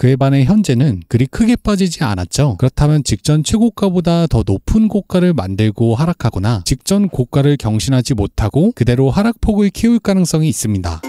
그에 반해 현재는 그리 크게 빠지지 않았죠. 그렇다면 직전 최고가보다 더 높은 고가를 만들고 하락하거나 직전 고가를 경신하지 못하고 그대로 하락폭을 키울 가능성이 있습니다.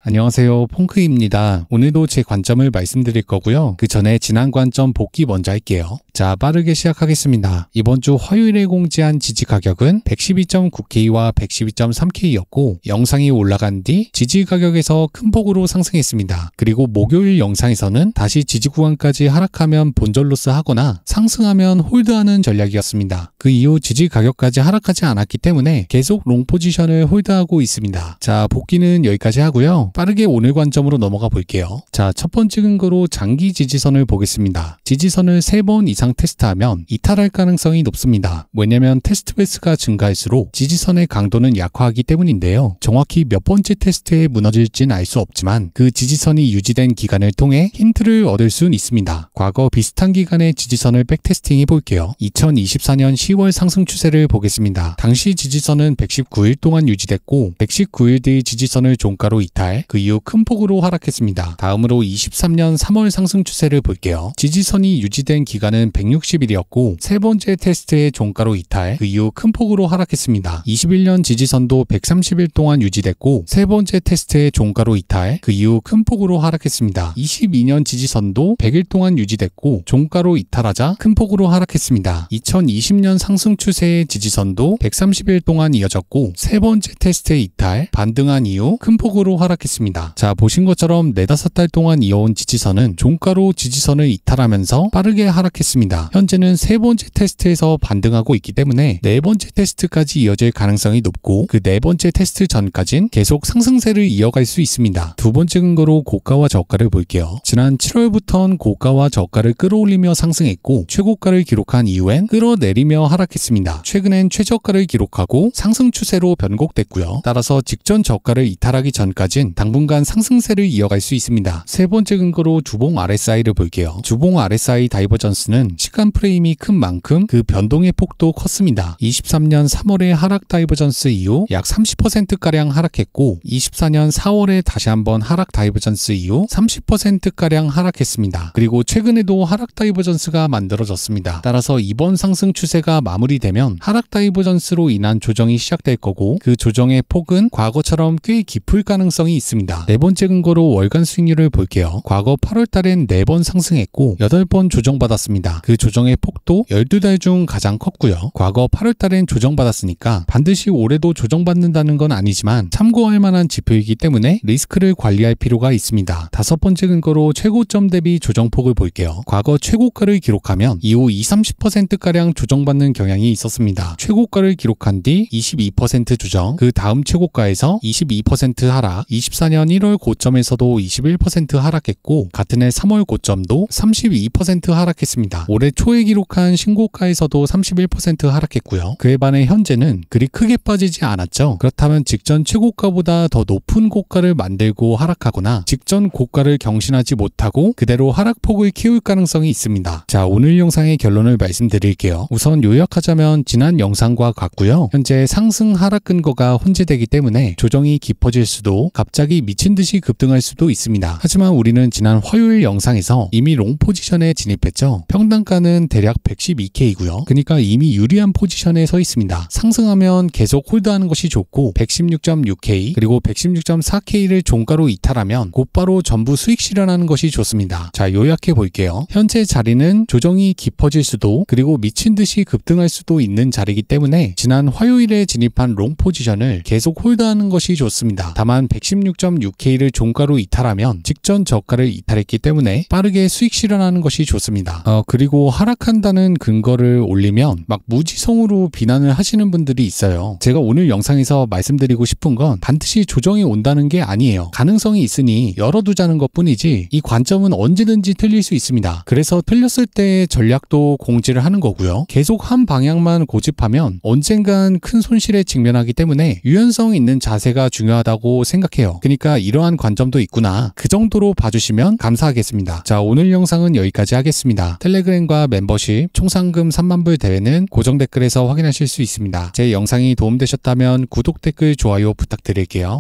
안녕하세요, 퐁크입니다. 오늘도 제 관점을 말씀드릴 거고요. 그 전에 지난 관점 복귀 먼저 할게요. 자, 빠르게 시작하겠습니다. 이번 주 화요일에 공지한 지지 가격은 112.9K와 112.3K였고 영상이 올라간 뒤 지지 가격에서 큰 폭으로 상승했습니다. 그리고 목요일 영상에서는 다시 지지 구간까지 하락하면 본전 로스 하거나 상승하면 홀드하는 전략이었습니다. 그 이후 지지 가격까지 하락하지 않았기 때문에 계속 롱 포지션을 홀드하고 있습니다. 자, 복귀는 여기까지 하고요. 빠르게 오늘 관점으로 넘어가 볼게요. 자, 첫 번째 근거로 장기 지지선을 보겠습니다. 지지선을 3번 이상 테스트하면 이탈할 가능성이 높습니다. 왜냐면 테스트 횟수가 증가할수록 지지선의 강도는 약화하기 때문인데요. 정확히 몇 번째 테스트에 무너질지는 알 수 없지만 그 지지선이 유지된 기간을 통해 힌트를 얻을 수는 있습니다. 과거 비슷한 기간의 지지선을 백테스팅 해볼게요. 2024년 10월 상승 추세를 보겠습니다. 당시 지지선은 119일 동안 유지됐고 119일 뒤 지지선을 종가로 이탈, 그 이후 큰 폭으로 하락했습니다. 다음으로 23년 3월 상승 추세를 볼게요. 지지선이 유지된 기간은 160일이었고 세 번째 테스트의 종가로 이탈, 그 이후 큰 폭으로 하락했습니다. 21년 지지선도 130일 동안 유지됐고 세 번째 테스트의 종가로 이탈, 그 이후 큰 폭으로 하락했습니다. 22년 지지선도 100일 동안 유지됐고 종가로 이탈하자 큰 폭으로 하락했습니다. 2020년 상승 추세의 지지선도 130일 동안 이어졌고 세 번째 테스트의 이탈, 반등한 이후 큰 폭으로 하락했습니다. 자, 보신 것처럼 4-5달 동안 이어온 지지선은 종가로 지지선을 이탈하면서 빠르게 하락했습니다. 현재는 세 번째 테스트에서 반등하고 있기 때문에 네 번째 테스트까지 이어질 가능성이 높고 그 네 번째 테스트 전까진 계속 상승세를 이어갈 수 있습니다. 두 번째 근거로 고가와 저가를 볼게요. 지난 7월부터는 고가와 저가를 끌어올리며 상승했고 최고가를 기록한 이후엔 끌어내리며 하락했습니다. 최근엔 최저가를 기록하고 상승 추세로 변곡됐고요. 따라서 직전 저가를 이탈하기 전까진 당분간 상승세를 이어갈 수 있습니다. 세 번째 근거로 주봉 RSI를 볼게요. 주봉 RSI 다이버전스는 시간 프레임이 큰 만큼 그 변동의 폭도 컸습니다. 23년 3월에 하락 다이버전스 이후 약 30%가량 하락했고 24년 4월에 다시 한번 하락 다이버전스 이후 30%가량 하락했습니다. 그리고 최근에도 하락 다이버전스가 만들어졌습니다. 따라서 이번 상승 추세가 마무리되면 하락 다이버전스로 인한 조정이 시작될 거고 그 조정의 폭은 과거처럼 꽤 깊을 가능성이 있습니다. 네 번째 근거로 월간 수익률을 볼게요. 과거 8월 달엔 4번 상승했고 8번 조정받았습니다. 그 조정의 폭도 12달 중 가장 컸고요. 과거 8월 달엔 조정받았으니까 반드시 올해도 조정받는다는 건 아니지만 참고할 만한 지표이기 때문에 리스크를 관리할 필요가 있습니다. 다섯 번째 근거로 최고점 대비 조정폭을 볼게요. 과거 최고가를 기록하면 이후 20-30%가량 조정받는 경향이 있었습니다. 최고가를 기록한 뒤 22% 조정, 그 다음 최고가에서 22% 하락, 24년 1월 고점에서도 21% 하락했고 같은 해 3월 고점도 32% 하락했습니다. 올해 초에 기록한 신고가에서도 31% 하락했고요. 그에 반해 현재는 그리 크게 빠지지 않았죠. 그렇다면 직전 최고가보다 더 높은 고가를 만들고 하락하거나 직전 고가를 경신하지 못하고 그대로 하락폭을 키울 가능성이 있습니다. 자, 오늘 영상의 결론을 말씀드릴게요. 우선 요약하자면 지난 영상과 같고요. 현재 상승 하락 근거가 혼재되기 때문에 조정이 깊어질 수도 갑자기 미친 듯이 급등할 수도 있습니다. 하지만 우리는 지난 화요일 영상에서 이미 롱 포지션에 진입했죠. 평단가는 대략 112K이고요. 그러니까 이미 유리한 포지션에 서 있습니다. 상승하면 계속 홀드하는 것이 좋고 116.6K 그리고 116.4K를 종가로 이탈하면 곧바로 전부 수익 실현하는 것이 좋습니다. 자, 요약해 볼게요. 현재 자리는 조정이 깊어질 수도 그리고 미친 듯이 급등할 수도 있는 자리이기 때문에 지난 화요일에 진입한 롱 포지션을 계속 홀드하는 것이 좋습니다. 다만 116.6K를 종가로 이탈하면 직전 저가를 이탈했기 때문에 빠르게 수익 실현하는 것이 좋습니다. 그리고 하락한다는 근거를 올리면 막 무지성으로 비난을 하시는 분들이 있어요. 제가 오늘 영상에서 말씀드리고 싶은 건 반드시 조정이 온다는 게 아니에요. 가능성이 있으니 열어두자는 것 뿐이지 이 관점은 언제든지 틀릴 수 있습니다. 그래서 틀렸을 때의 전략도 공지를 하는 거고요. 계속 한 방향만 고집하면 언젠간 큰 손실에 직면하기 때문에 유연성 있는 자세가 중요하다고 생각해요. 그러니까 이러한 관점도 있구나. 그 정도로 봐주시면 감사하겠습니다. 자, 오늘 영상은 여기까지 하겠습니다. 텔레그램과 멤버십 총 상금 30,000불 대회는 고정 댓글에서 확인하실 수 있습니다. 제 영상이 도움되셨다면 구독, 댓글, 좋아요 부탁드릴게요.